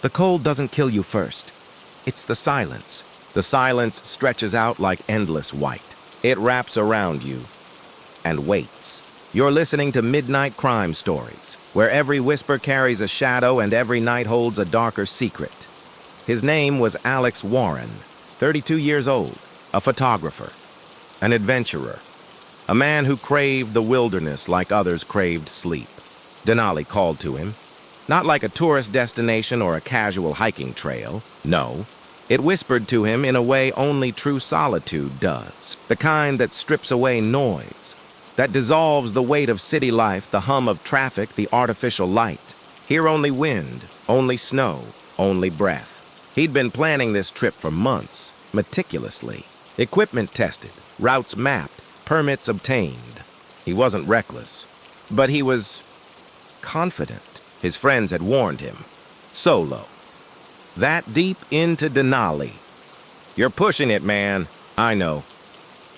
The cold doesn't kill you first. It's the silence. The silence stretches out like endless white. It wraps around you and waits. You're listening to Midnight Crime Stories, where every whisper carries a shadow and every night holds a darker secret. His name was Alex Warren, 32 years old, a photographer, an adventurer, a man who craved the wilderness like others craved sleep. Denali called to him, not like a tourist destination or a casual hiking trail. No, it whispered to him in a way only true solitude does, the kind that strips away noise, that dissolves the weight of city life, the hum of traffic, the artificial light. Hear only wind, only snow, only breath. He'd been planning this trip for months, meticulously. Equipment tested, routes mapped, permits obtained. He wasn't reckless, but he was confident. His friends had warned him. Solo. That deep into Denali. You're pushing it, man. I know.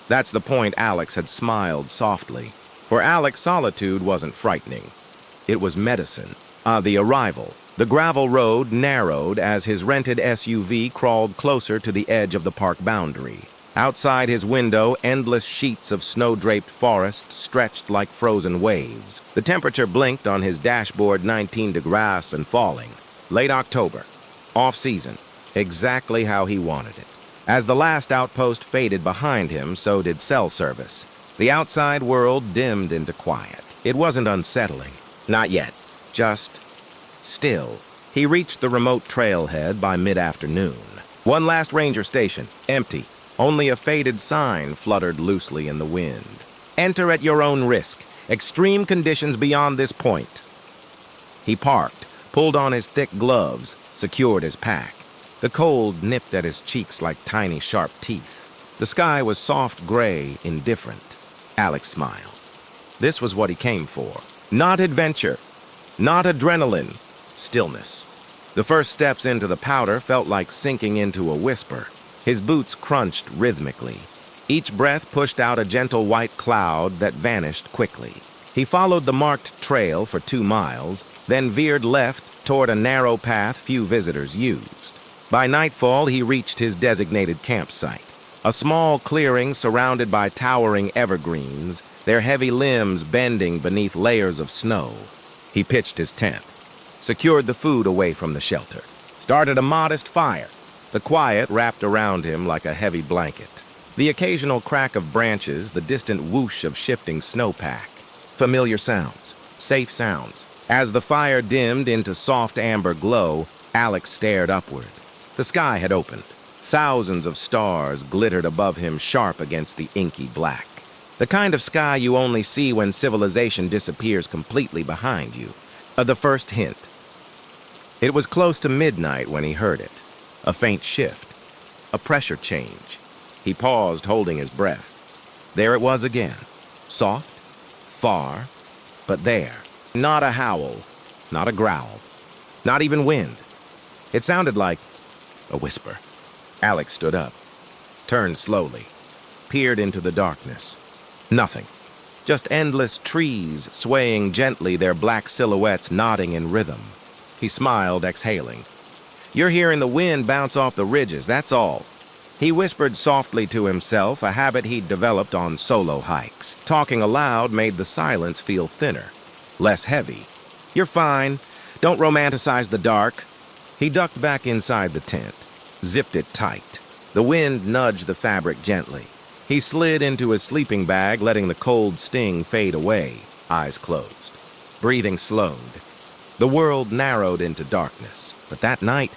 That's the point. Alex had smiled softly. For Alex, solitude wasn't frightening. It was medicine. The arrival. The gravel road narrowed as his rented SUV crawled closer to the edge of the park boundary. Outside his window, endless sheets of snow-draped forest stretched like frozen waves. The temperature blinked on his dashboard, 19 degrees and falling. Late October. Off-season. Exactly how he wanted it. As the last outpost faded behind him, so did cell service. The outside world dimmed into quiet. It wasn't unsettling. Not yet. Just still. He reached the remote trailhead by mid-afternoon. One last ranger station, empty. Only a faded sign fluttered loosely in the wind. Enter at your own risk. Extreme conditions beyond this point. He parked, pulled on his thick gloves, secured his pack. The cold nipped at his cheeks like tiny, sharp teeth. The sky was soft gray, indifferent. Alex smiled. This was what he came for. Not adventure. Not adrenaline. Stillness. The first steps into the powder felt like sinking into a whisper. His boots crunched rhythmically. Each breath pushed out a gentle white cloud that vanished quickly. He followed the marked trail for 2 miles, then veered left toward a narrow path few visitors used. By nightfall, he reached his designated campsite, a small clearing surrounded by towering evergreens, their heavy limbs bending beneath layers of snow. He pitched his tent, secured the food away from the shelter, started a modest fire. The quiet wrapped around him like a heavy blanket. The occasional crack of branches, the distant whoosh of shifting snowpack. Familiar sounds, safe sounds. As the fire dimmed into soft amber glow, Alex stared upward. The sky had opened. Thousands of stars glittered above him, sharp against the inky black. The kind of sky you only see when civilization disappears completely behind you. The first hint. It was close to midnight when he heard it. A faint shift. A pressure change. He paused, holding his breath. There it was again. Soft, far, but there. Not a howl, not a growl, not even wind. It sounded like a whisper. Alex stood up, turned slowly, peered into the darkness. Nothing. Just endless trees swaying gently, their black silhouettes nodding in rhythm. He smiled, exhaling. You're hearing the wind bounce off the ridges, that's all. He whispered softly to himself, a habit he'd developed on solo hikes. Talking aloud made the silence feel thinner, less heavy. You're fine. Don't romanticize the dark. He ducked back inside the tent, zipped it tight. The wind nudged the fabric gently. He slid into his sleeping bag, letting the cold sting fade away, eyes closed. Breathing slowed. The world narrowed into darkness. But that night,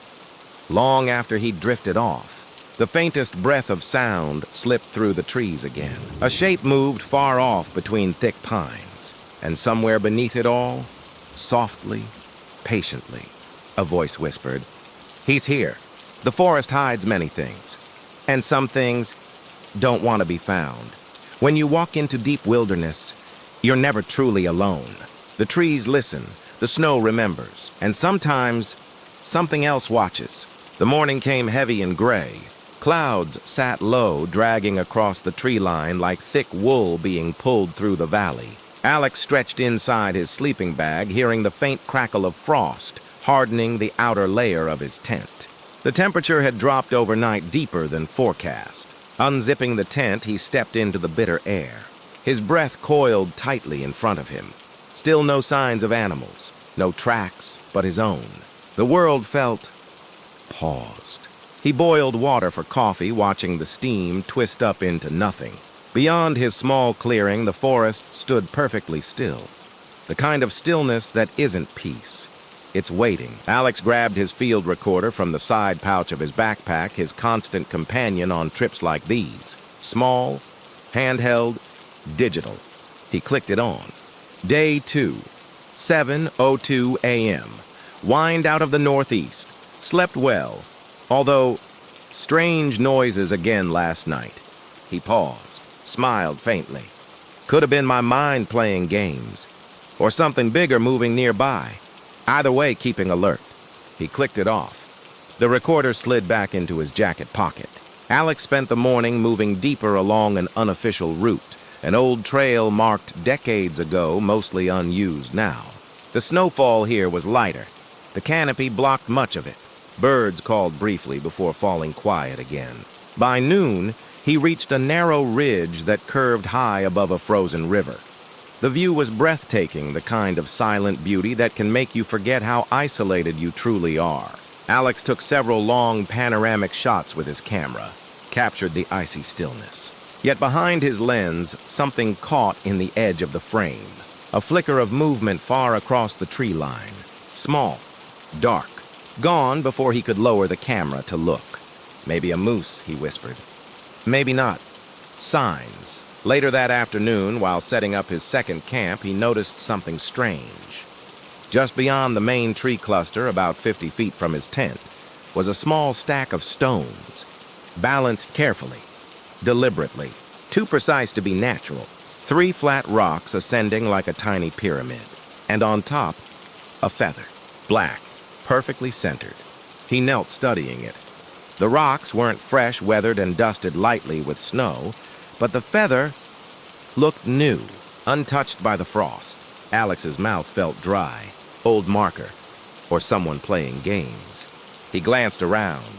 long after he'd drifted off, the faintest breath of sound slipped through the trees again. A shape moved far off between thick pines, and somewhere beneath it all, softly, patiently, a voice whispered, "He's here." The forest hides many things, and some things don't want to be found. When you walk into deep wilderness, you're never truly alone. The trees listen, the snow remembers, and sometimes something else watches. The morning came heavy and gray. Clouds sat low, dragging across the tree line like thick wool being pulled through the valley. Alex stretched inside his sleeping bag, hearing the faint crackle of frost hardening the outer layer of his tent. The temperature had dropped overnight deeper than forecast. Unzipping the tent, he stepped into the bitter air. His breath coiled tightly in front of him. Still no signs of animals, no tracks but his own. The world felt paused. He boiled water for coffee, watching the steam twist up into nothing. Beyond his small clearing, the forest stood perfectly still. The kind of stillness that isn't peace. It's waiting. Alex grabbed his field recorder from the side pouch of his backpack, his constant companion on trips like these. Small, handheld, digital. He clicked it on. Day 2, 7:02 a.m. Wind out of the northeast. Slept well, although strange noises again last night. He paused, smiled faintly. Could have been my mind playing games, or something bigger moving nearby. Either way, keeping alert. He clicked it off. The recorder slid back into his jacket pocket. Alex spent the morning moving deeper along an unofficial route, an old trail marked decades ago, mostly unused now. The snowfall here was lighter. The canopy blocked much of it. Birds called briefly before falling quiet again. By noon, he reached a narrow ridge that curved high above a frozen river. The view was breathtaking, the kind of silent beauty that can make you forget how isolated you truly are. Alex took several long panoramic shots with his camera, captured the icy stillness. Yet behind his lens, something caught in the edge of the frame. A flicker of movement far across the tree line. Small, dark, gone before he could lower the camera to look. Maybe a moose, he whispered. Maybe not. Signs. Later that afternoon, while setting up his second camp, he noticed something strange. Just beyond the main tree cluster, about 50 feet from his tent, was a small stack of stones, balanced carefully, deliberately, too precise to be natural. 3 flat rocks ascending like a tiny pyramid, and on top, a feather, black, perfectly centered. He knelt studying it. The rocks weren't fresh, weathered, and dusted lightly with snow, but the feather looked new, untouched by the frost. Alex's mouth felt dry. Old marker, or someone playing games. He glanced around.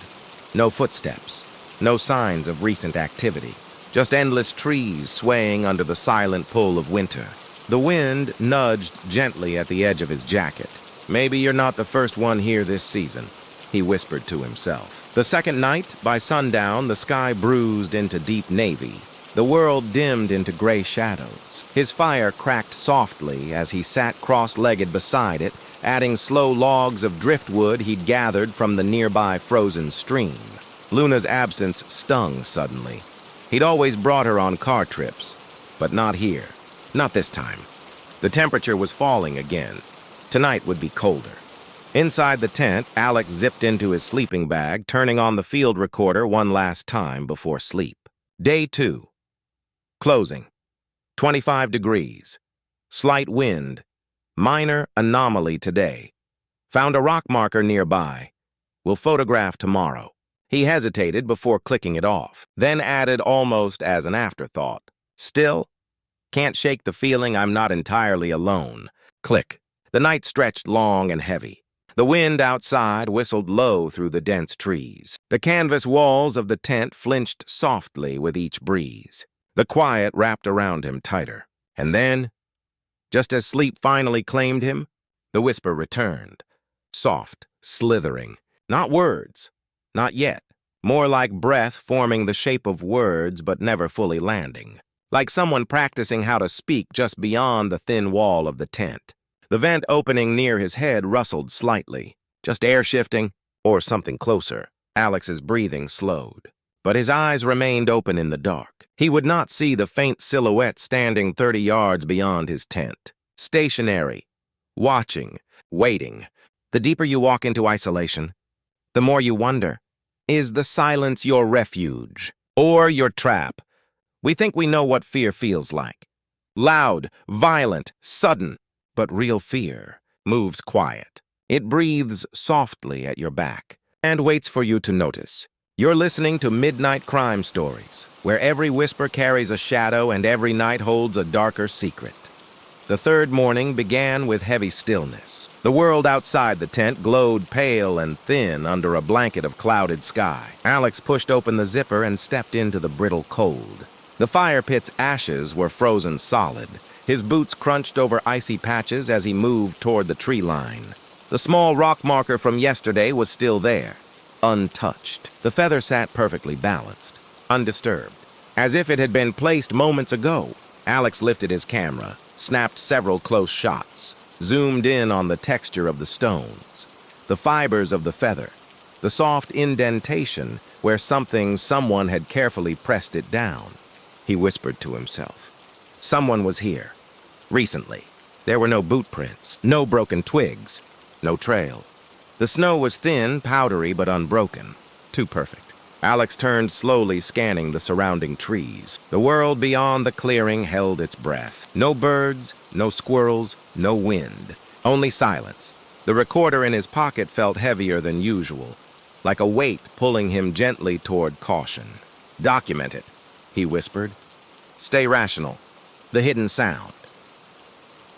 No footsteps, no signs of recent activity. Just endless trees swaying under the silent pull of winter. The wind nudged gently at the edge of his jacket. Maybe you're not the first one here this season, he whispered to himself. The second night, by sundown, the sky bruised into deep navy. The world dimmed into gray shadows. His fire cracked softly as he sat cross-legged beside it, adding slow logs of driftwood he'd gathered from the nearby frozen stream. Luna's absence stung suddenly. He'd always brought her on car trips, but not here. Not this time. The temperature was falling again. Tonight would be colder. Inside the tent, Alex zipped into his sleeping bag, turning on the field recorder one last time before sleep. Day 2. Closing. 25 degrees. Slight wind. Minor anomaly today. Found a rock marker nearby. Will photograph tomorrow. He hesitated before clicking it off, then added almost as an afterthought. Still, can't shake the feeling I'm not entirely alone. Click. The night stretched long and heavy. The wind outside whistled low through the dense trees. The canvas walls of the tent flinched softly with each breeze. The quiet wrapped around him tighter. And then, just as sleep finally claimed him, the whisper returned. Soft, slithering. Not words. Not yet. More like breath forming the shape of words but never fully landing. Like someone practicing how to speak just beyond the thin wall of the tent. The vent opening near his head rustled slightly. Just air shifting, or something closer. Alex's breathing slowed. But his eyes remained open in the dark. He would not see the faint silhouette standing 30 yards beyond his tent. Stationary. Watching. Waiting. The deeper you walk into isolation, the more you wonder, is the silence your refuge? Or your trap? We think we know what fear feels like. Loud, violent, sudden. But real fear moves quiet. It breathes softly at your back and waits for you to notice. You're listening to Midnight Crime Stories, where every whisper carries a shadow and every night holds a darker secret. The third morning began with heavy stillness. The world outside the tent glowed pale and thin under a blanket of clouded sky. Alex pushed open the zipper and stepped into the brittle cold. The fire pit's ashes were frozen solid. His boots crunched over icy patches as he moved toward the tree line. The small rock marker from yesterday was still there, untouched. The feather sat perfectly balanced, undisturbed, as if it had been placed moments ago. Alex lifted his camera, snapped several close shots, zoomed in on the texture of the stones, the fibers of the feather, the soft indentation where someone had carefully pressed it down. He whispered to himself. Someone was here. Recently. There were no boot prints, no broken twigs, no trail. The snow was thin, powdery, but unbroken. Too perfect. Alex turned slowly, scanning the surrounding trees. The world beyond the clearing held its breath. No birds, no squirrels, no wind. Only silence. The recorder in his pocket felt heavier than usual, like a weight pulling him gently toward caution. Document it, he whispered. Stay rational. The hidden sound.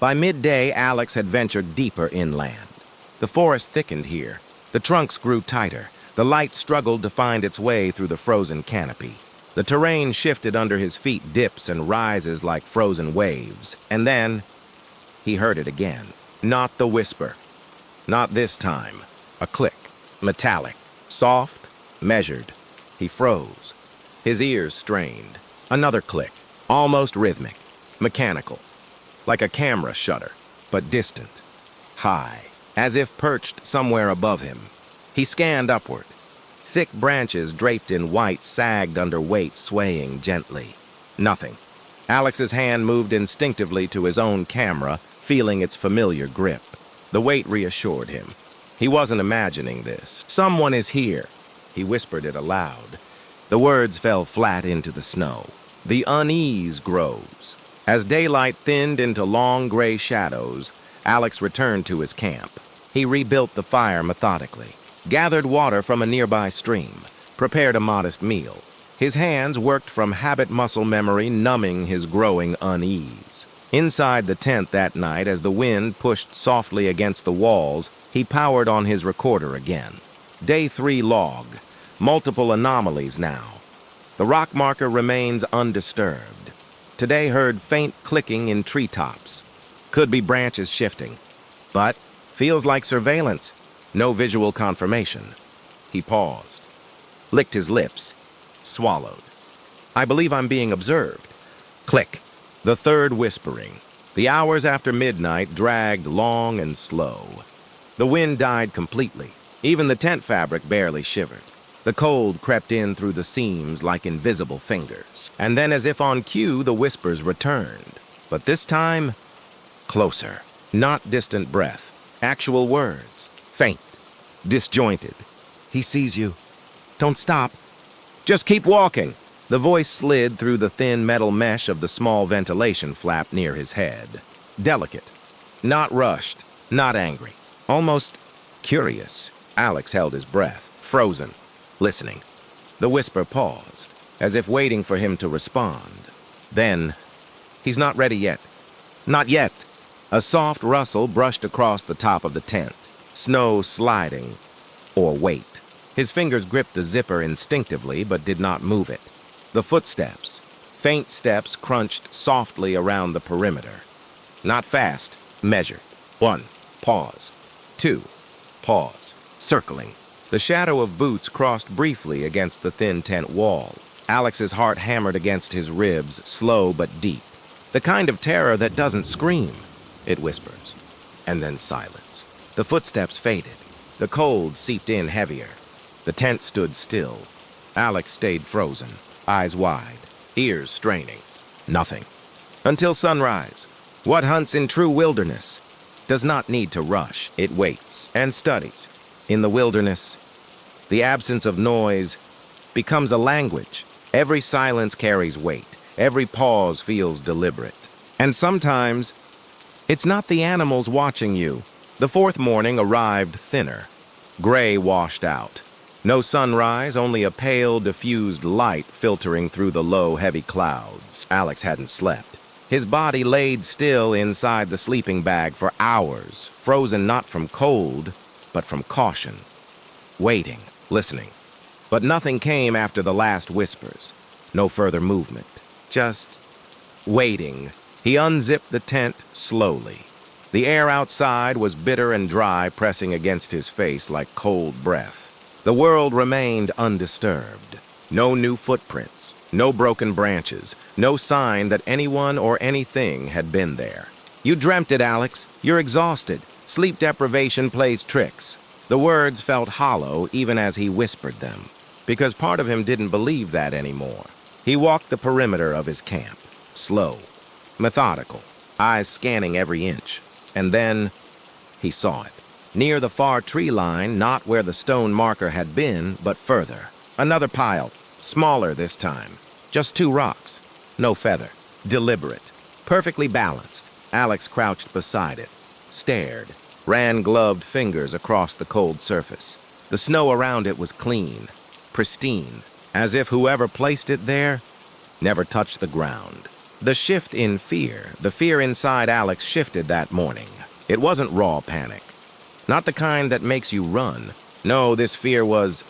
By midday, Alex had ventured deeper inland. The forest thickened here. The trunks grew tighter. The light struggled to find its way through the frozen canopy. The terrain shifted under his feet, dips and rises like frozen waves. And then, he heard it again. Not the whisper. Not this time. A click. Metallic. Soft. Measured. He froze. His ears strained. Another click. Almost rhythmic. Mechanical. Like a camera shutter, but distant. High. As if perched somewhere above him. He scanned upward. Thick branches draped in white sagged under weight, swaying gently. Nothing. Alex's hand moved instinctively to his own camera, feeling its familiar grip. The weight reassured him. He wasn't imagining this. Someone is here. He whispered it aloud. The words fell flat into the snow. The unease grows. As daylight thinned into long gray shadows, Alex returned to his camp. He rebuilt the fire methodically, gathered water from a nearby stream, prepared a modest meal. His hands worked from habit muscle memory, numbing his growing unease. Inside the tent that night, as the wind pushed softly against the walls, he powered on his recorder again. Day 3 log. Multiple anomalies now. The rock marker remains undisturbed. Today heard faint clicking in treetops. Could be branches shifting. But feels like surveillance. No visual confirmation. He paused, licked his lips, swallowed. I believe I'm being observed. Click. The third whispering. The hours after midnight dragged long and slow. The wind died completely. Even the tent fabric barely shivered. The cold crept in through the seams like invisible fingers. And then, as if on cue, the whispers returned. But this time, closer. Not distant breath. Actual words. Faint. Disjointed. He sees you. Don't stop. Just keep walking. The voice slid through the thin metal mesh of the small ventilation flap near his head. Delicate. Not rushed. Not angry. Almost curious. Alex held his breath, frozen, listening. The whisper paused, as if waiting for him to respond. Then, he's not ready yet. Not yet. A soft rustle brushed across the top of the tent. Snow sliding, or weight. His fingers gripped the zipper instinctively, but did not move it. The footsteps, faint steps, crunched softly around the perimeter. Not fast, measured. 1, pause. 2, pause. Circling. The shadow of boots crossed briefly against the thin tent wall. Alex's heart hammered against his ribs, slow but deep. The kind of terror that doesn't scream, it whispers. And then silence. The footsteps faded. The cold seeped in heavier. The tent stood still. Alex stayed frozen, eyes wide, ears straining. Nothing. Until sunrise. What hunts in true wilderness does not need to rush. It waits and studies. In the wilderness, the absence of noise becomes a language. Every silence carries weight. Every pause feels deliberate. And sometimes, it's not the animals watching you. The fourth morning arrived thinner. Gray washed out. No sunrise, only a pale, diffused light filtering through the low, heavy clouds. Alex hadn't slept. His body laid still inside the sleeping bag for hours, frozen not from cold, but from caution. Waiting, listening. But nothing came after the last whispers. No further movement. Just waiting. He unzipped the tent slowly. The air outside was bitter and dry, pressing against his face like cold breath. The world remained undisturbed. No new footprints, no broken branches, no sign that anyone or anything had been there. You dreamt it, Alex. You're exhausted. Sleep deprivation plays tricks. The words felt hollow even as he whispered them, because part of him didn't believe that anymore. He walked the perimeter of his camp, slow, methodical, eyes scanning every inch. And then he saw it. Near the far tree line, not where the stone marker had been, but further. Another pile, smaller this time. Just 2 rocks. No feather. Deliberate. Perfectly balanced. Alex crouched beside it. Stared. Ran gloved fingers across the cold surface. The snow around it was clean. Pristine. As if whoever placed it there never touched the ground. The shift in fear, the fear inside Alex shifted that morning. It wasn't raw panic. Not the kind that makes you run. No, this fear was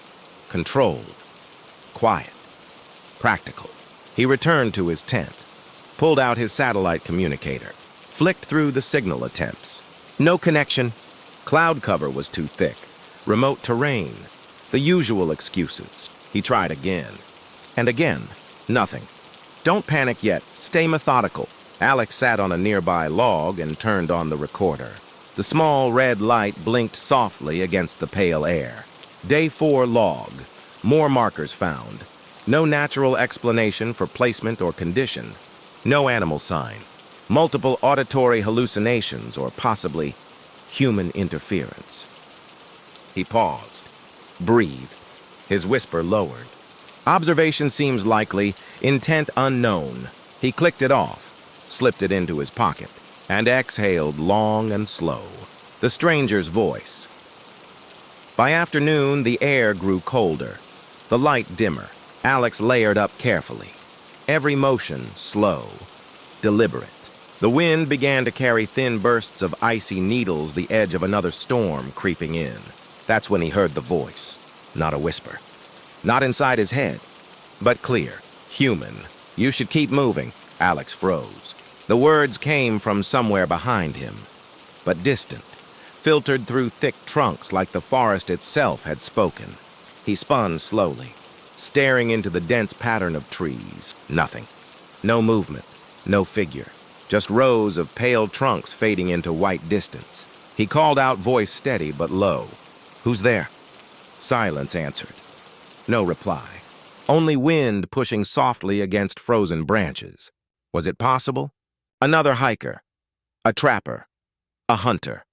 controlled, quiet, practical. He returned to his tent, pulled out his satellite communicator, flicked through the signal attempts. No connection. Cloud cover was too thick. Remote terrain. The usual excuses. He tried again. And again. Nothing. Don't panic yet. Stay methodical. Alex sat on a nearby log and turned on the recorder. The small red light blinked softly against the pale air. Day 4 log. More markers found. No natural explanation for placement or condition. No animal sign. Multiple auditory hallucinations or possibly human interference. He paused. Breathed. His whisper lowered. Observation seems likely, intent unknown. He clicked it off, slipped it into his pocket, and exhaled long and slow. The stranger's voice. By afternoon, the air grew colder, the light dimmer. Alex layered up carefully. Every motion slow, deliberate. The wind began to carry thin bursts of icy needles, the edge of another storm creeping in. That's when he heard the voice. Not a whisper. Not inside his head, but clear, human. You should keep moving. Alex froze. The words came from somewhere behind him, but distant, filtered through thick trunks like the forest itself had spoken. He spun slowly, staring into the dense pattern of trees. Nothing. No movement, no figure. Just rows of pale trunks fading into white distance. He called out, voice steady but low. "Who's there?" Silence answered. No reply. Only wind pushing softly against frozen branches. Was it possible? Another hiker. A trapper. A hunter.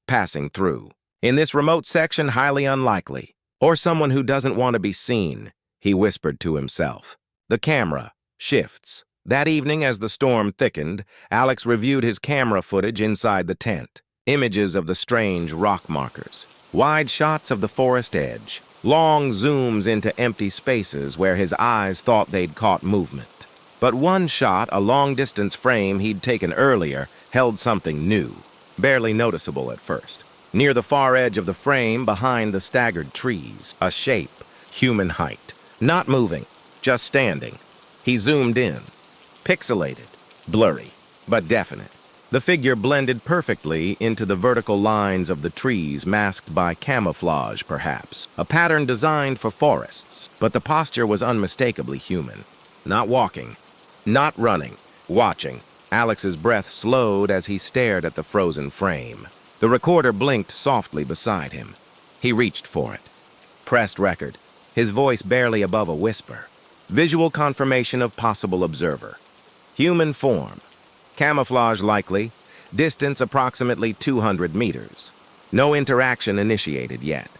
Passing through. In this remote section, highly unlikely. Or someone who doesn't want to be seen, he whispered to himself. The camera. Shifts. That evening, as the storm thickened, Alex reviewed his camera footage inside the tent. Images of the strange rock markers. Wide shots of the forest edge. Long zooms into empty spaces where his eyes thought they'd caught movement. But one shot, a long-distance frame he'd taken earlier, held something new, barely noticeable at first. Near the far edge of the frame, behind the staggered trees, a shape, human height. Not moving, just standing. He zoomed in. Pixelated, blurry, but definite. The figure blended perfectly into the vertical lines of the trees, masked by camouflage, perhaps. A pattern designed for forests, but the posture was unmistakably human. Not walking, not running, watching. Alex's breath slowed as he stared at the frozen frame. The recorder blinked softly beside him. He reached for it. Pressed record, his voice barely above a whisper. Visual confirmation of possible observer. Human form. Camouflage likely. Distance approximately 200 meters. No interaction initiated yet.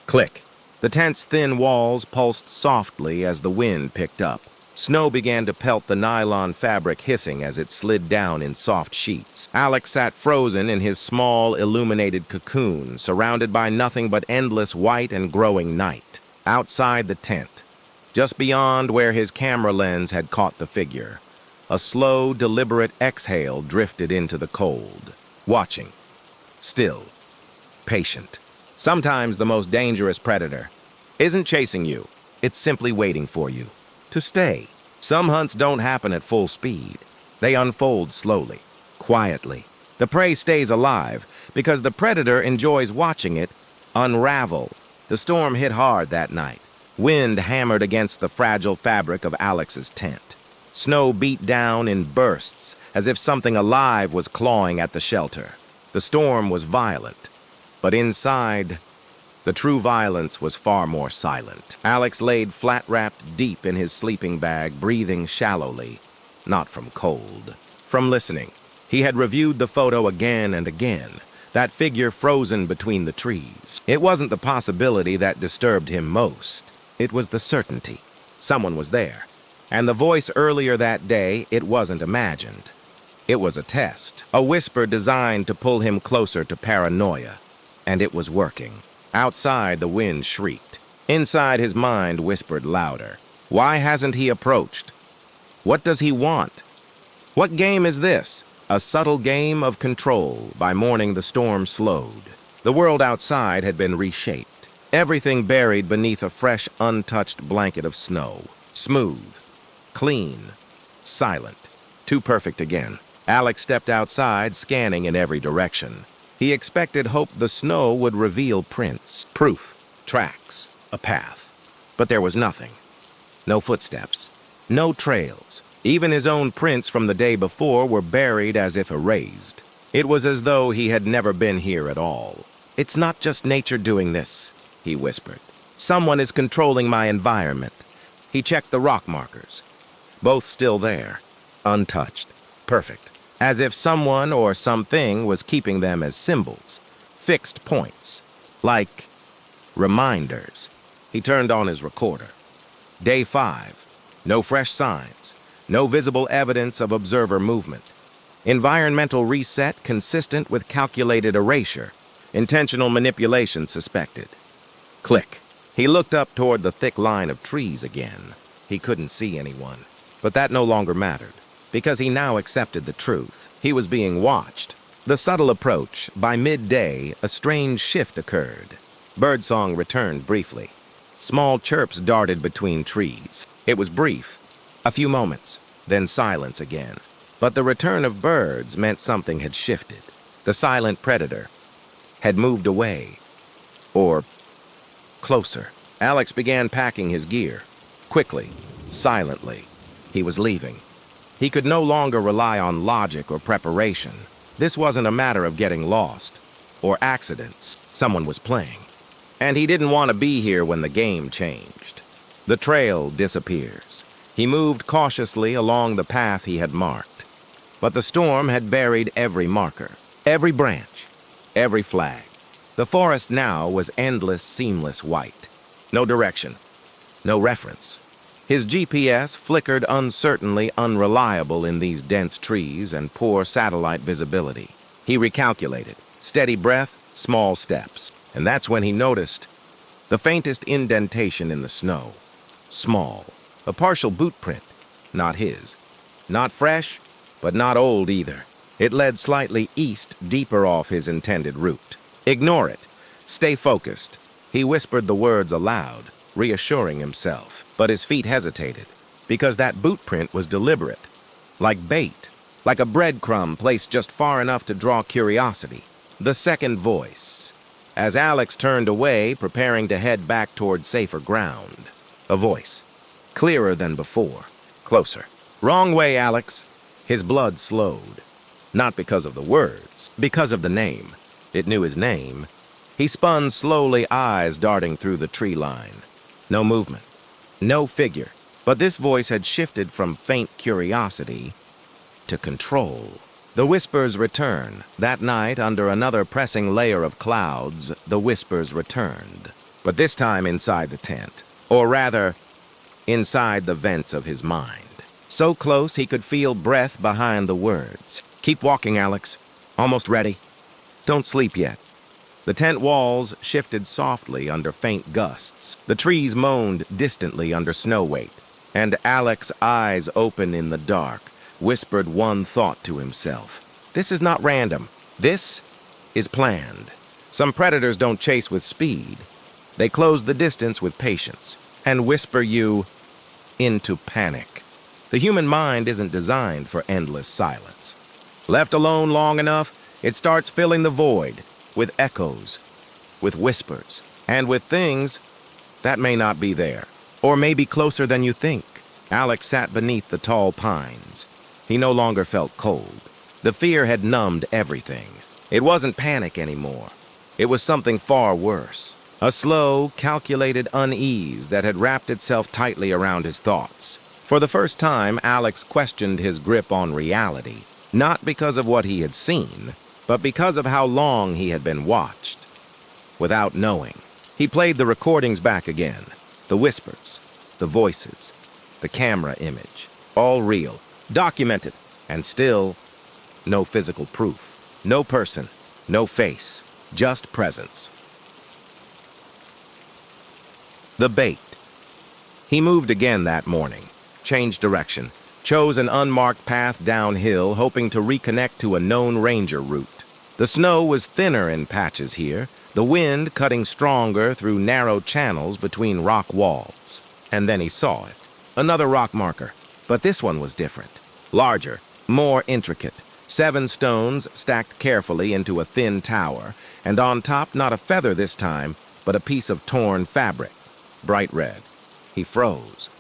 Click. The tent's thin walls pulsed softly as the wind picked up. Snow began to pelt the nylon fabric, hissing as it slid down in soft sheets. Alex sat frozen in his small, illuminated cocoon, surrounded by nothing but endless white and growing night. Outside the tent, just beyond where his camera lens had caught the figure, A slow, deliberate exhale drifted into the cold. Watching. Still. Patient. Sometimes the most dangerous predator isn't chasing you. It's simply waiting for you to stay. Some hunts don't happen at full speed. They unfold slowly, quietly. The prey stays alive because the predator enjoys watching it unravel. The storm hit hard that night. Wind hammered against the fragile fabric of Alex's tent. Snow beat down in bursts as if something alive was clawing at the shelter. The storm was violent, but inside, the true violence was far more silent. Alex laid flat-wrapped deep in his sleeping bag, breathing shallowly, not from cold, from listening. He had reviewed the photo again and again, that figure frozen between the trees. It wasn't the possibility that disturbed him most. It was the certainty. Someone was there. And the voice earlier that day, it wasn't imagined. It was a test, a whisper designed to pull him closer to paranoia. And it was working. Outside, the wind shrieked. Inside, his mind whispered louder. Why hasn't he approached? What does he want? What game is this? A subtle game of control. By morning, the storm slowed. The world outside had been reshaped. Everything buried beneath a fresh, untouched blanket of snow. Smooth. Clean. Silent. Too perfect again. Alex stepped outside, scanning in every direction. He expected, hoped the snow would reveal prints, proof, tracks, a path. But there was nothing. No footsteps. No trails. Even his own prints from the day before were buried as if erased. It was as though he had never been here at all. It's not just nature doing this, he whispered. Someone is controlling my environment. He checked the rock markers. Both still there, untouched, perfect, as if someone or something was keeping them as symbols, fixed points, like reminders. He turned on his recorder. Day 5, no fresh signs, no visible evidence of observer movement. Environmental reset consistent with calculated erasure, intentional manipulation suspected. Click. He looked up toward the thick line of trees again. He couldn't see anyone. But that no longer mattered, because he now accepted the truth. He was being watched. The subtle approach. By midday, a strange shift occurred. Birdsong returned briefly. Small chirps darted between trees. It was brief. A few moments, then silence again. But the return of birds meant something had shifted. The silent predator had moved away. Or closer. Alex began packing his gear. Quickly, silently. He was leaving. He could no longer rely on logic or preparation. This wasn't a matter of getting lost or accidents. Someone was playing. And he didn't want to be here when the game changed. The trail disappears. He moved cautiously along the path he had marked. But the storm had buried every marker, every branch, every flag. The forest now was endless, seamless white. No direction, no reference. His GPS flickered uncertainly, unreliable in these dense trees and poor satellite visibility. He recalculated. Steady breath, small steps. And that's when he noticed the faintest indentation in the snow. Small. A partial boot print. Not his. Not fresh, but not old either. It led slightly east, deeper off his intended route. Ignore it. Stay focused. He whispered the words aloud, reassuring himself. But his feet hesitated, because that boot print was deliberate. Like bait. Like a breadcrumb placed just far enough to draw curiosity. The second voice. As Alex turned away, preparing to head back toward safer ground. A voice. Clearer than before. Closer. Wrong way, Alex. His blood slowed. Not because of the words, because of the name. It knew his name. He spun slowly, eyes darting through the tree line. No movement. No figure. But this voice had shifted from faint curiosity to control. The whispers return. That night, under another pressing layer of clouds, the whispers returned. But this time inside the tent. Or rather, inside the vents of his mind. So close he could feel breath behind the words. Keep walking, Alex. Almost ready. Don't sleep yet. The tent walls shifted softly under faint gusts. The trees moaned distantly under snow weight. And Alex's eyes opened in the dark, whispered one thought to himself. This is not random. This is planned. Some predators don't chase with speed. They close the distance with patience and whisper you into panic. The human mind isn't designed for endless silence. Left alone long enough, it starts filling the void with echoes, with whispers, and with things that may not be there, or may be closer than you think. Alex sat beneath the tall pines. He no longer felt cold. The fear had numbed everything. It wasn't panic anymore. It was something far worse. A slow, calculated unease that had wrapped itself tightly around his thoughts. For the first time, Alex questioned his grip on reality, not because of what he had seen, but because of how long he had been watched. Without knowing, he played the recordings back again. The whispers, the voices, the camera image, all real, documented, and still no physical proof. No person, no face, just presence. The bait. He moved again that morning, changed direction, chose an unmarked path downhill, hoping to reconnect to a known ranger route. The snow was thinner in patches here, the wind cutting stronger through narrow channels between rock walls. And then he saw it. Another rock marker, but this one was different. Larger, more intricate. 7 stones stacked carefully into a thin tower, and on top not a feather this time, but a piece of torn fabric. Bright red. He froze.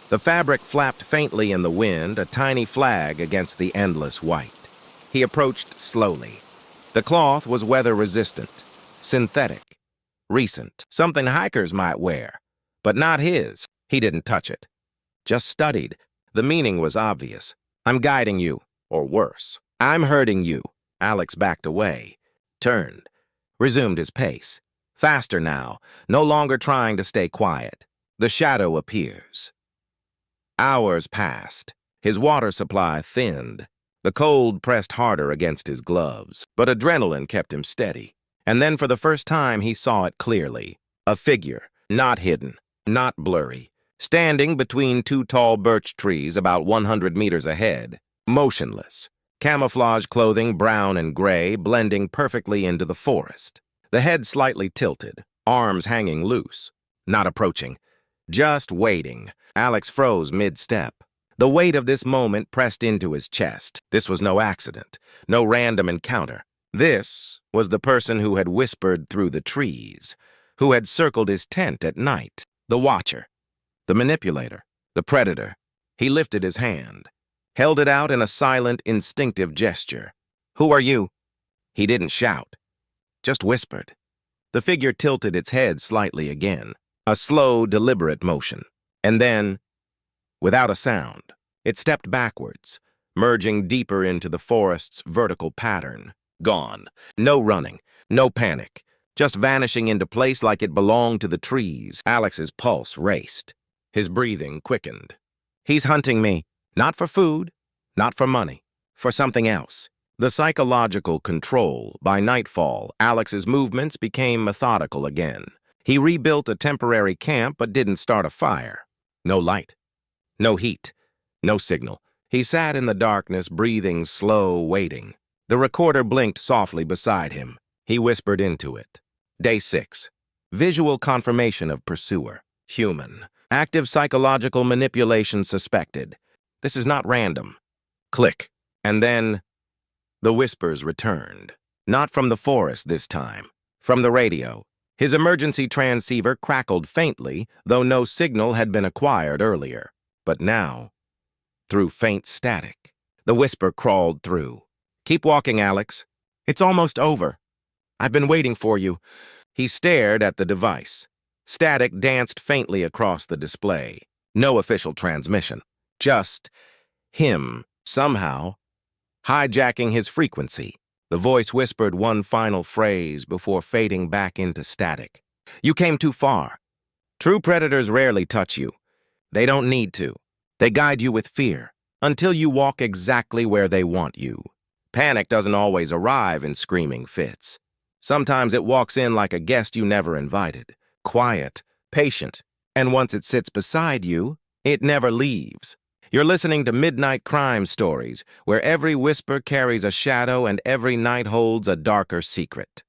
The fabric flapped faintly in the wind, a tiny flag against the endless white. He approached slowly. The cloth was weather-resistant, synthetic, recent, something hikers might wear, but not his. He didn't touch it. Just studied. The meaning was obvious. I'm guiding you, or worse. I'm hurting you. Alex backed away, turned, resumed his pace. Faster now, no longer trying to stay quiet. The shadow appears. Hours passed. His water supply thinned. The cold pressed harder against his gloves, but adrenaline kept him steady. And then for the first time he saw it clearly. A figure, not hidden, not blurry, standing between 2 tall birch trees about 100 meters ahead, motionless. Camouflage clothing, brown and gray, blending perfectly into the forest. The head slightly tilted, arms hanging loose. Not approaching, just waiting. Alex froze mid-step. The weight of this moment pressed into his chest. This was no accident, no random encounter. This was the person who had whispered through the trees, who had circled his tent at night. The watcher, the manipulator, the predator. He lifted his hand, held it out in a silent, instinctive gesture. Who are you? He didn't shout, just whispered. The figure tilted its head slightly again, a slow, deliberate motion. And then, without a sound, it stepped backwards, merging deeper into the forest's vertical pattern. Gone. No running, no panic, just vanishing into place like it belonged to the trees. Alex's pulse raced. His breathing quickened. He's hunting me. Not for food, not for money, for something else. The psychological control. By nightfall, Alex's movements became methodical again. He rebuilt a temporary camp but didn't start a fire. No light, no heat, no signal. He sat in the darkness, breathing slow, waiting. The recorder blinked softly beside him. He whispered into it. Day 6. Visual confirmation of pursuer. Human. Active psychological manipulation suspected. This is not random. Click. And then the whispers returned. Not from the forest this time. From the radio. His emergency transceiver crackled faintly, though no signal had been acquired earlier. But now, through faint static, the whisper crawled through. Keep walking, Alex. It's almost over. I've been waiting for you. He stared at the device. Static danced faintly across the display. No official transmission. Just him, somehow, hijacking his frequency. The voice whispered one final phrase before fading back into static. You came too far. True predators rarely touch you. They don't need to. They guide you with fear, until you walk exactly where they want you. Panic doesn't always arrive in screaming fits. Sometimes it walks in like a guest you never invited. Quiet, patient, and once it sits beside you, it never leaves. You're listening to Midnight Crime Stories, where every whisper carries a shadow and every night holds a darker secret.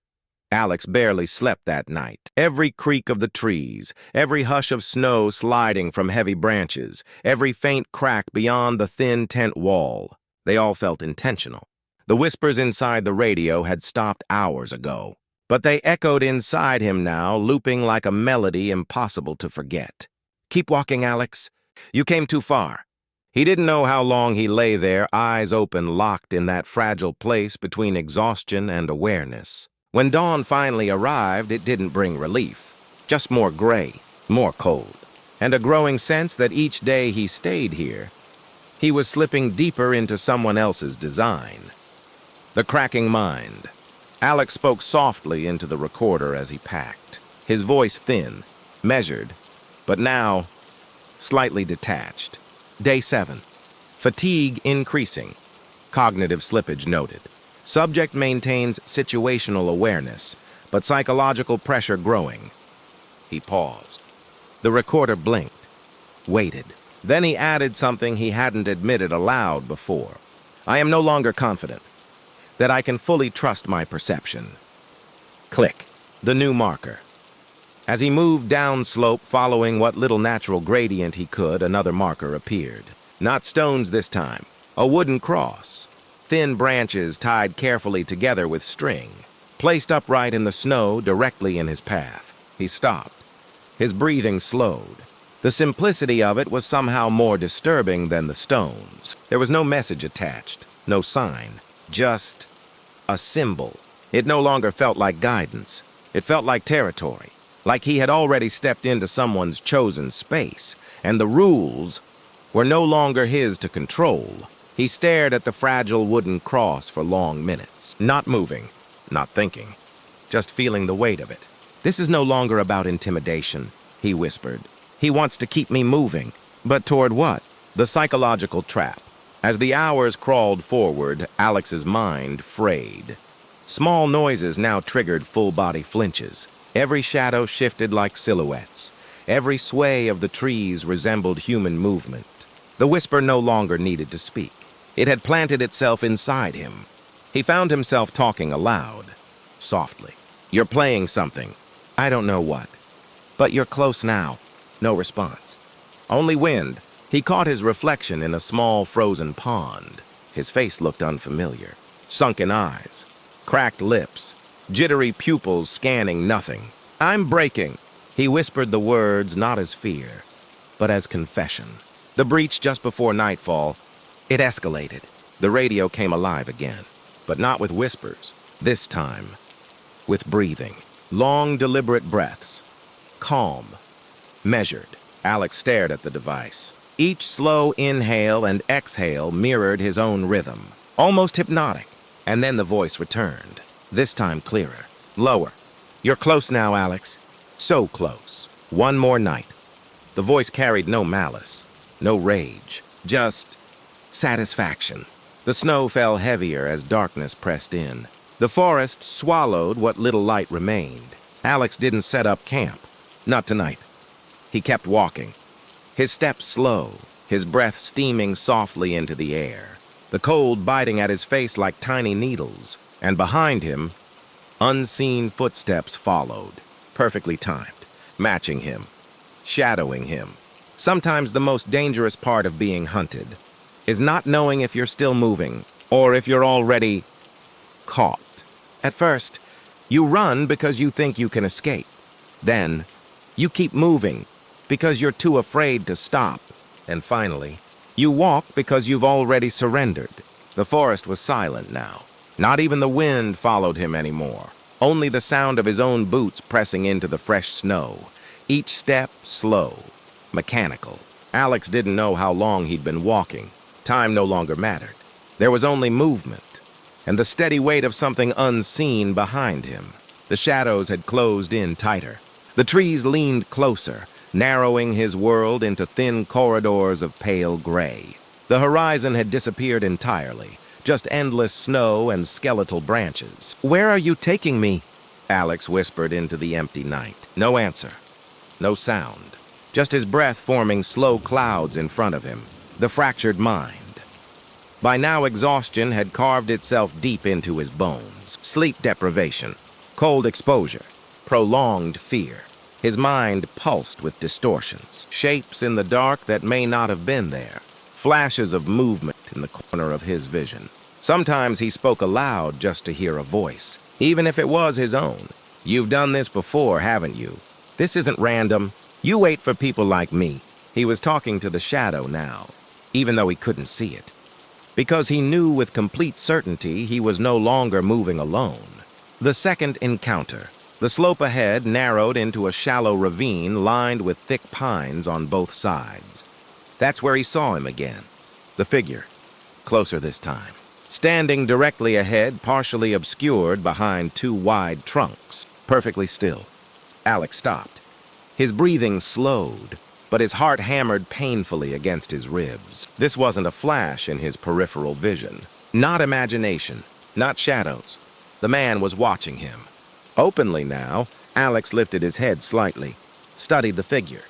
Alex barely slept that night. Every creak of the trees, every hush of snow sliding from heavy branches, every faint crack beyond the thin tent wall, they all felt intentional. The whispers inside the radio had stopped hours ago, but they echoed inside him now, looping like a melody impossible to forget. "Keep walking, Alex. You came too far." He didn't know how long he lay there, eyes open, locked in that fragile place between exhaustion and awareness. When dawn finally arrived, it didn't bring relief. Just more gray, more cold, and a growing sense that each day he stayed here, he was slipping deeper into someone else's design. The cracking mind. Alex spoke softly into the recorder as he packed, his voice thin, measured, but now slightly detached. Day 7. Fatigue increasing. Cognitive slippage noted. Subject maintains situational awareness, but psychological pressure growing. He paused. The recorder blinked, waited. Then he added something he hadn't admitted aloud before. "I am no longer confident that I can fully trust my perception." Click. The new marker. As he moved downslope, following what little natural gradient he could, another marker appeared. Not stones this time. A wooden cross. Thin branches tied carefully together with string. Placed upright in the snow directly in his path. He stopped. His breathing slowed. The simplicity of it was somehow more disturbing than the stones. There was no message attached, no sign, just a symbol. It no longer felt like guidance. It felt like territory, like he had already stepped into someone's chosen space, and the rules were no longer his to control. He stared at the fragile wooden cross for long minutes, not moving, not thinking, just feeling the weight of it. "This is no longer about intimidation," he whispered. "He wants to keep me moving. But toward what?" The psychological trap. As the hours crawled forward, Alex's mind frayed. Small noises now triggered full-body flinches. Every shadow shifted like silhouettes. Every sway of the trees resembled human movement. The whisper no longer needed to speak. It had planted itself inside him. He found himself talking aloud, softly. "You're playing something. I don't know what. But you're close now." No response. Only wind. He caught his reflection in a small frozen pond. His face looked unfamiliar. Sunken eyes, cracked lips, jittery pupils scanning nothing. "I'm breaking." He whispered the words not as fear, but as confession. The breach just before nightfall, it escalated. The radio came alive again, but not with whispers. This time, with breathing. Long, deliberate breaths. Calm. Measured. Alex stared at the device. Each slow inhale and exhale mirrored his own rhythm, almost hypnotic. And then the voice returned, this time clearer, lower. "You're close now, Alex. So close. One more night." The voice carried no malice, no rage, just satisfaction. The snow fell heavier as darkness pressed in. The forest swallowed what little light remained. Alex didn't set up camp. Not tonight. He kept walking. His steps slow, his breath steaming softly into the air, the cold biting at his face like tiny needles. And behind him, unseen footsteps followed, perfectly timed, matching him, shadowing him. Sometimes the most dangerous part of being hunted is not knowing if you're still moving or if you're already caught. At first, you run because you think you can escape. Then, you keep moving because you're too afraid to stop. And finally, you walk because you've already surrendered. The forest was silent now. Not even the wind followed him anymore. Only the sound of his own boots pressing into the fresh snow. Each step slow, mechanical. Alex didn't know how long he'd been walking. Time no longer mattered. There was only movement, and the steady weight of something unseen behind him. The shadows had closed in tighter. The trees leaned closer, narrowing his world into thin corridors of pale gray. The horizon had disappeared entirely, just endless snow and skeletal branches. "Where are you taking me?" Alex whispered into the empty night. No answer, no sound, just his breath forming slow clouds in front of him. the fractured mind. By now, exhaustion had carved itself deep into his bones. Sleep deprivation, cold exposure, prolonged fear. His mind pulsed with distortions, shapes in the dark that may not have been there, flashes of movement in the corner of his vision. Sometimes he spoke aloud just to hear a voice, even if it was his own. "You've done this before, haven't you? This isn't random. You wait for people like me." He was talking to the shadow now, even though he couldn't see it, because he knew with complete certainty he was no longer moving alone. The second encounter. The slope ahead narrowed into a shallow ravine lined with thick pines on both sides. That's where he saw him again. The figure, closer this time, standing directly ahead, partially obscured behind two wide trunks, perfectly still. Alex stopped. His breathing slowed, but his heart hammered painfully against his ribs. This wasn't a flash in his peripheral vision. Not imagination, not shadows. The man was watching him. Openly now, Alex lifted his head slightly, studied the figure.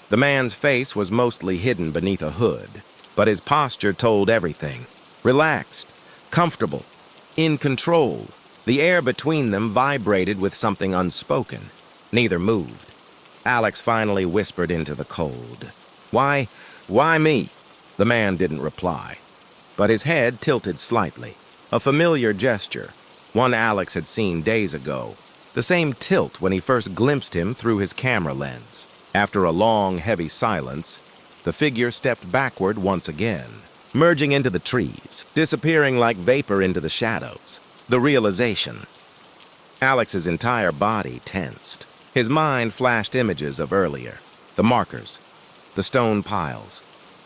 The man's face was mostly hidden beneath a hood, but his posture told everything. Relaxed, comfortable, in control. The air between them vibrated with something unspoken. Neither moved. Alex finally whispered into the cold. Why me?" The man didn't reply, but his head tilted slightly. A familiar gesture, one Alex had seen days ago. The same tilt when he first glimpsed him through his camera lens. After a long, heavy silence, the figure stepped backward once again, merging into the trees, disappearing like vapor into the shadows. The realization. Alex's entire body tensed. His mind flashed images of earlier. The markers, the stone piles,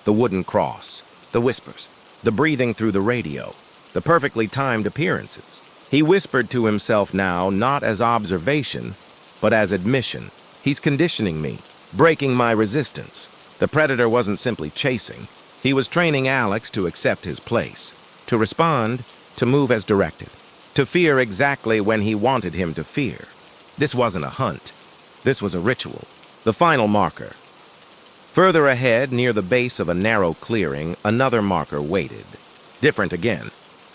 the wooden cross, the whispers, the breathing through the radio, the perfectly timed appearances. He whispered to himself now, not as observation, but as admission. He's conditioning me, breaking my resistance. The predator wasn't simply chasing. He was training Alex to accept his place, to respond, to move as directed, to fear exactly when he wanted him to fear. This wasn't a hunt. This was a ritual, the final marker. Further ahead, near the base of a narrow clearing, another marker waited. Different again.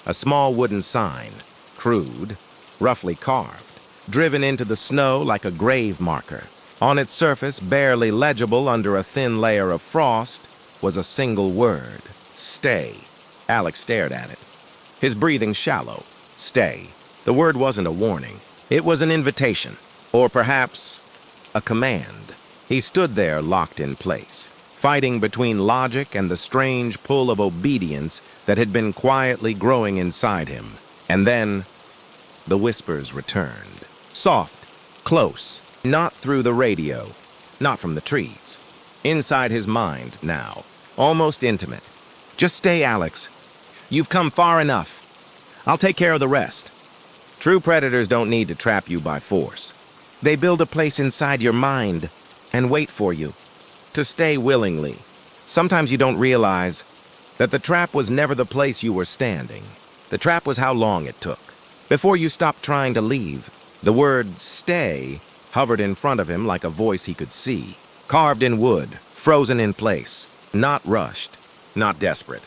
A small wooden sign, crude, roughly carved, driven into the snow like a grave marker. On its surface, barely legible under a thin layer of frost, was a single word. Stay. Alex stared at it. His breathing shallow. Stay. The word wasn't a warning. It was an invitation. Or perhaps a command. He stood there locked in place, fighting between logic and the strange pull of obedience that had been quietly growing inside him. And then, the whispers returned. Soft, close, not through the radio, not from the trees. Inside his mind now, almost intimate. "Just stay, Alex. You've come far enough. I'll take care of the rest." True predators don't need to trap you by force. They build a place inside your mind and wait for you to stay willingly. Sometimes you don't realize that the trap was never the place you were standing. The trap was how long it took. Before you stopped trying to leave, the word stay hovered in front of him like a voice he could see. Carved in wood, frozen in place, not rushed, not desperate.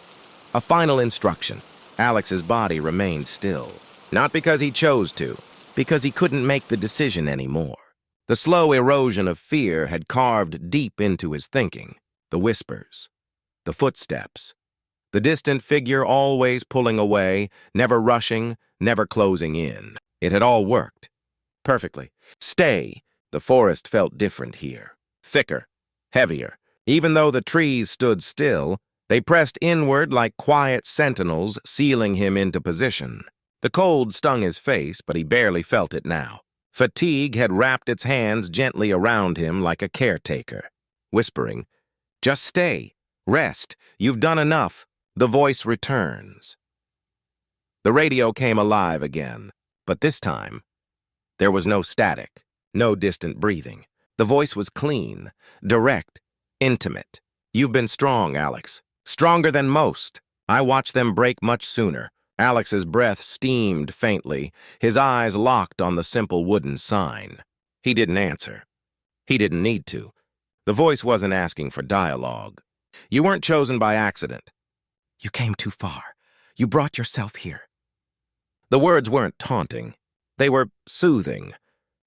A final instruction. Alex's body remained still. Not because he chose to, because he couldn't make the decision anymore. The slow erosion of fear had carved deep into his thinking. The whispers, the footsteps, the distant figure always pulling away, never rushing, never closing in. It had all worked. Perfectly. Stay. The forest felt different here. Thicker, heavier. Even though the trees stood still, they pressed inward like quiet sentinels, sealing him into position. The cold stung his face, but he barely felt it now. Fatigue had wrapped its hands gently around him like a caretaker, whispering, "Just stay. Rest. You've done enough." The voice returns. The radio came alive again, but this time, there was no static, no distant breathing. The voice was clean, direct, intimate. "You've been strong, Alex. Stronger than most. I watched them break much sooner." Alex's breath steamed faintly, his eyes locked on the simple wooden sign. He didn't answer. He didn't need to. The voice wasn't asking for dialogue. You weren't chosen by accident. You came too far. You brought yourself here. The words weren't taunting. They were soothing.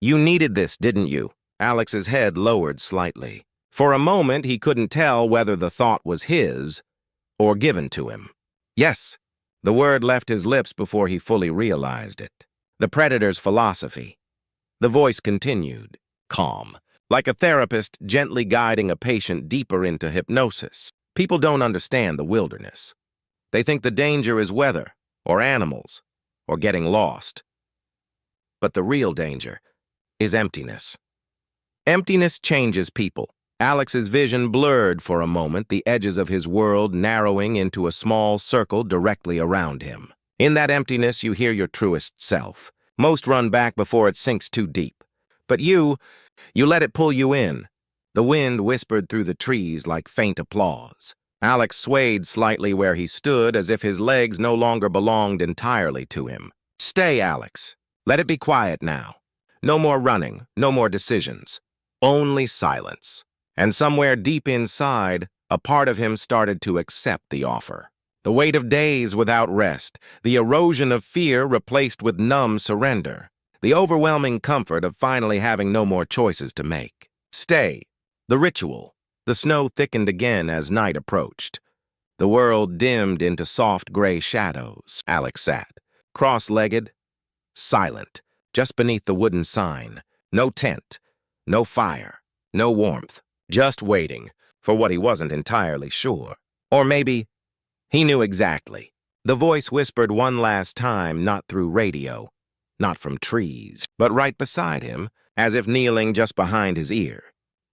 You needed this, didn't you? Alex's head lowered slightly. For a moment, he couldn't tell whether the thought was his or given to him. Yes, the word left his lips before he fully realized it. The predator's philosophy. The voice continued, calm, like a therapist gently guiding a patient deeper into hypnosis. People don't understand the wilderness. They think the danger is weather, or animals, or getting lost. But the real danger is emptiness. Emptiness changes people. Alex's vision blurred for a moment, the edges of his world narrowing into a small circle directly around him. In that emptiness, you hear your truest self. Most run back before it sinks too deep. But you let it pull you in. The wind whispered through the trees like faint applause. Alex swayed slightly where he stood, as if his legs no longer belonged entirely to him. Stay, Alex. Let it be quiet now. No more running, no more decisions. Only silence. And somewhere deep inside, a part of him started to accept the offer. The weight of days without rest, the erosion of fear replaced with numb surrender, the overwhelming comfort of finally having no more choices to make. Stay. The ritual. The snow thickened again as night approached. The world dimmed into soft gray shadows. Alex sat, cross-legged, silent, just beneath the wooden sign. No tent, no fire, no warmth. Just waiting for what he wasn't entirely sure. Or maybe he knew exactly. The voice whispered one last time, not through radio, not from trees, but right beside him, as if kneeling just behind his ear.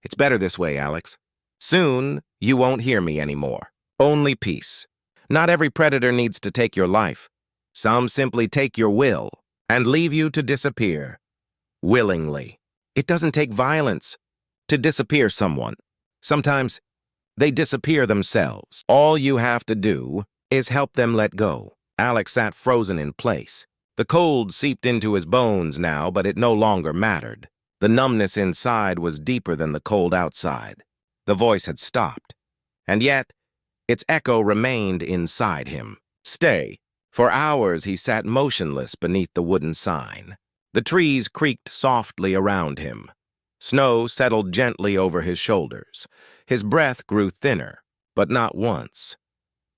It's better this way, Alex. Soon, you won't hear me anymore. Only peace. Not every predator needs to take your life. Some simply take your will and leave you to disappear. Willingly. It doesn't take violence to disappear someone. Sometimes they disappear themselves. All you have to do is help them let go. Alex sat frozen in place. The cold seeped into his bones now, but it no longer mattered. The numbness inside was deeper than the cold outside. The voice had stopped, and yet its echo remained inside him. Stay. For hours he sat motionless beneath the wooden sign. The trees creaked softly around him. Snow settled gently over his shoulders. His breath grew thinner, but not once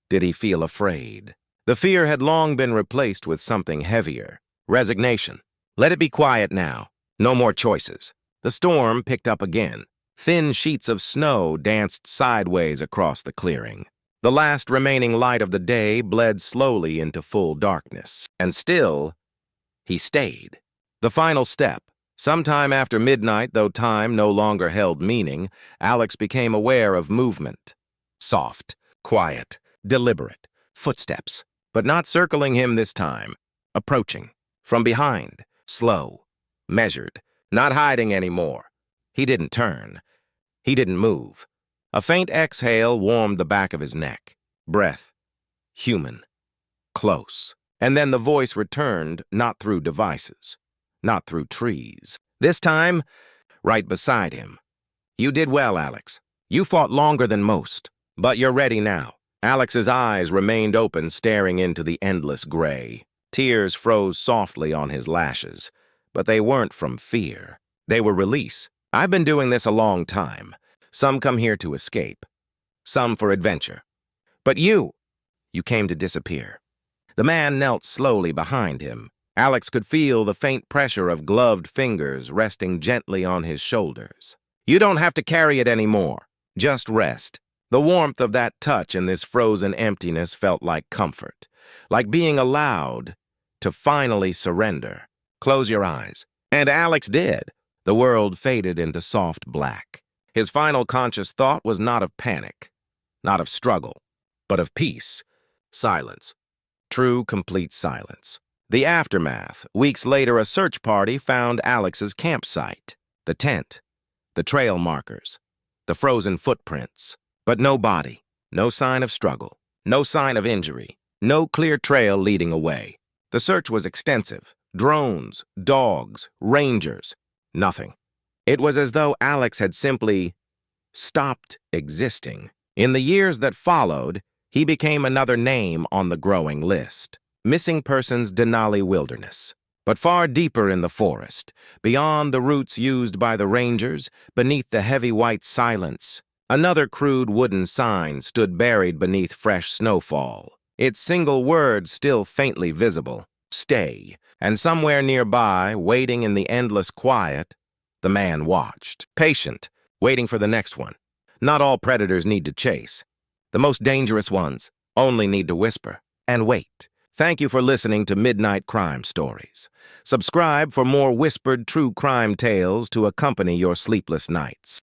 did he feel afraid. The fear had long been replaced with something heavier. Resignation. Let it be quiet now. No more choices. The storm picked up again. Thin sheets of snow danced sideways across the clearing. The last remaining light of the day bled slowly into full darkness. And still, he stayed. The final step. Sometime after midnight, though time no longer held meaning, Alex became aware of movement. Soft, quiet, deliberate, footsteps, but not circling him this time. Approaching. From behind. Slow. Measured. Not hiding anymore. He didn't turn. He didn't move. A faint exhale warmed the back of his neck. Breath. Human. Close. And then the voice returned, not through devices. Not through trees. This time, right beside him. You did well, Alex. You fought longer than most, but you're ready now. Alex's eyes remained open, staring into the endless gray. Tears froze softly on his lashes, but they weren't from fear. They were release. I've been doing this a long time. Some come here to escape. Some for adventure. But you came to disappear. The man knelt slowly behind him. Alex could feel the faint pressure of gloved fingers resting gently on his shoulders. You don't have to carry it anymore. Just rest. The warmth of that touch in this frozen emptiness felt like comfort, like being allowed to finally surrender. Close your eyes. And Alex did. The world faded into soft black. His final conscious thought was not of panic, not of struggle, but of peace. Silence. True, complete silence. The aftermath. Weeks later, a search party found Alex's campsite. The tent, the trail markers, the frozen footprints. But no body, no sign of struggle, no sign of injury, no clear trail leading away. The search was extensive. Drones, dogs, rangers, nothing. It was as though Alex had simply stopped existing. In the years that followed, he became another name on the growing list. Missing persons Denali Wilderness. But far deeper in the forest, beyond the routes used by the rangers, beneath the heavy white silence, another crude wooden sign stood buried beneath fresh snowfall, its single word still faintly visible, "Stay." And somewhere nearby, waiting in the endless quiet, the man watched, patient, waiting for the next one. Not all predators need to chase. The most dangerous ones only need to whisper and wait. Thank you for listening to Midnight Crime Stories. Subscribe for more whispered true crime tales to accompany your sleepless nights.